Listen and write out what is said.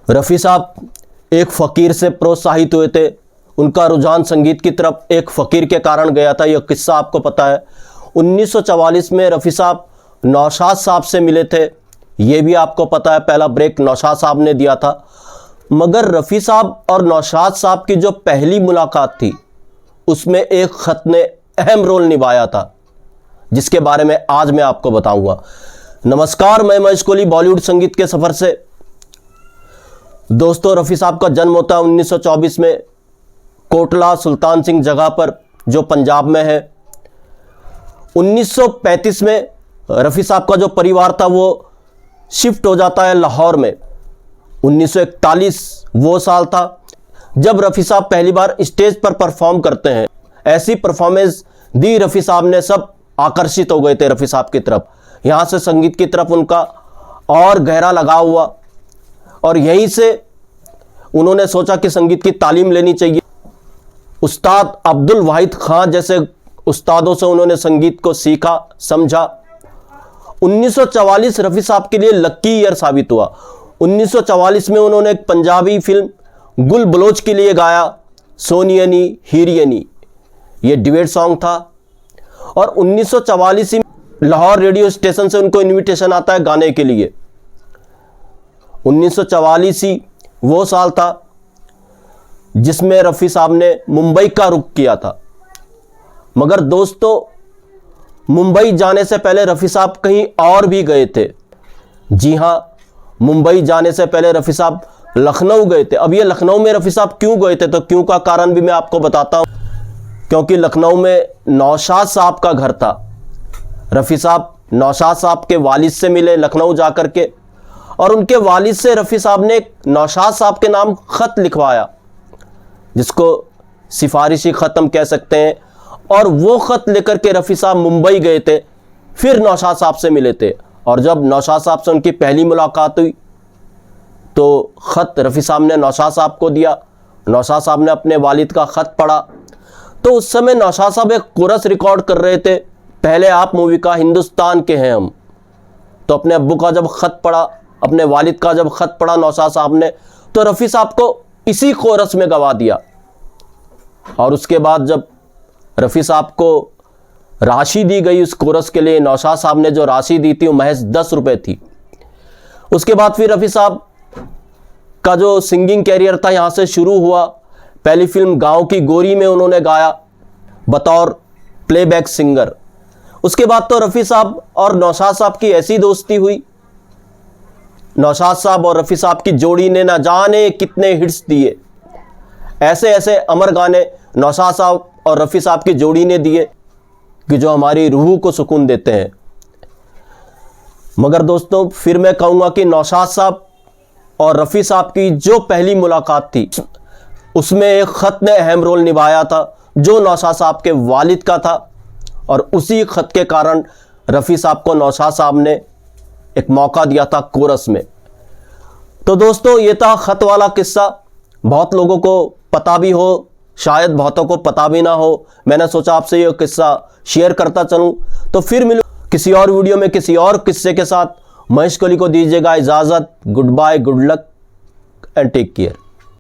रफ़ी साहब एक फ़कीर से प्रोत्साहित हुए थे। उनका रुझान संगीत की तरफ एक फ़कीर के कारण गया था। यह किस्सा आपको पता है। 1944 में रफ़ी साहब नौशाद साहब से मिले थे। ये भी आपको पता है। पहला ब्रेक नौशाद साहब ने दिया था। मगर रफ़ी साहब और नौशाद साहब की जो पहली मुलाकात थी उसमें एक ख़त ने अहम रोल निभाया था, जिसके बारे में आज मैं आपको बताऊंगा। नमस्कार, मैं महेश कोहली बॉलीवुड संगीत के सफ़र से। दोस्तों, रफ़ी साहब का जन्म होता है 1924 में कोटला सुल्तान सिंह जगह पर, जो पंजाब में है। 1935 में रफ़ी साहब का जो परिवार था वो शिफ्ट हो जाता है लाहौर में। 1941 वो साल था जब रफ़ी साहब पहली बार स्टेज पर परफॉर्म करते हैं। ऐसी परफॉर्मेंस दी रफ़ी साहब ने, सब आकर्षित हो गए थे रफ़ी साहब की तरफ। यहाँ से संगीत की तरफ उनका और गहरा लगाव हुआ और यहीं से उन्होंने सोचा कि संगीत की तालीम लेनी चाहिए। उस्ताद अब्दुल वाहिद खान जैसे उस्तादों से उन्होंने संगीत को सीखा, समझा। 1944 रफ़ी साहब के लिए लक्की ईयर साबित हुआ। 1944 में उन्होंने एक पंजाबी फिल्म गुल बलोच के लिए गाया सोनियनी हीरियनी। ये डिबेट सॉन्ग था। और 1944 में लाहौर रेडियो स्टेशन से उनको इनविटेशन आता है गाने के लिए। 1944 ही वो साल था जिसमें रफ़ी साहब ने मुंबई का रुख किया था। मगर दोस्तों, मुंबई जाने से पहले रफ़ी साहब कहीं और भी गए थे। जी हाँ, मुंबई जाने से पहले रफ़ी साहब लखनऊ गए थे। अब ये लखनऊ में रफ़ी साहब क्यों गए थे, तो क्यों का कारण भी मैं आपको बताता हूँ। क्योंकि लखनऊ में नौशाद साहब का घर था। रफ़ी साहब नौशाद साहब के वालिद से मिले लखनऊ जाकर के, और उनके वालिद से रफ़ी साहब ने नौशाद साहब के नाम ख़त लिखवाया, जिसको सिफारिशी ख़त हम कह सकते हैं। और वो ख़त लेकर के रफ़ी साहब मुंबई गए थे, फिर नौशाद साहब से मिले थे। और जब नौशाद साहब से उनकी पहली मुलाकात हुई तो ख़त रफ़ी साहब ने नौशाद साहब को दिया। नौशाद साहब ने अपने वालिद का ख़त पढ़ा। तो उस समय नौशाद साहब एक कोरस रिकॉर्ड कर रहे थे, पहले आप मूवी का, हिंदुस्तान के हैं हम। तो अपने अब्बू का जब ख़त पढ़ा, अपने वालिद का जब ख़त पढ़ा नौशाद साहब ने, तो रफ़ी साहब को इसी कोरस में गवा दिया। और उसके बाद जब रफ़ी साहब को राशि दी गई उस कोरस के लिए, नौशाद साहब ने जो राशि दी थी वो महज 10 रुपये थी। उसके बाद फिर रफ़ी साहब का जो सिंगिंग कैरियर था यहाँ से शुरू हुआ। पहली फिल्म गांव की गोरी में उन्होंने गाया बतौर प्लेबैक सिंगर। उसके बाद तो रफ़ी साहब और नौशाद साहब की ऐसी दोस्ती हुई। नौशाद साहब और रफ़ी साहब की जोड़ी ने ना जाने कितने हिट्स दिए। ऐसे ऐसे अमर गाने नौशाद साहब और रफ़ी साहब की जोड़ी ने दिए कि जो हमारी रूह को सुकून देते हैं। मगर दोस्तों, फिर मैं कहूँगा कि नौशाद साहब और रफ़ी साहब की जो पहली मुलाकात थी उसमें एक ख़त ने अहम रोल निभाया था, जो नौशाद साहब के वालिद का था। और उसी ख़त के कारण रफ़ी साहब को नौशाद साहब ने एक मौका दिया था कोरस में। तो दोस्तों, ये था ख़त वाला किस्सा। बहुत लोगों को पता भी हो, शायद बहुतों को पता भी ना हो। मैंने सोचा आपसे ये किस्सा शेयर करता चलूँ। तो फिर मिलूँ किसी और वीडियो में किसी और किस्से के साथ। महेश कोहली को दीजिएगा इजाज़त। Good bye, good luck and take care.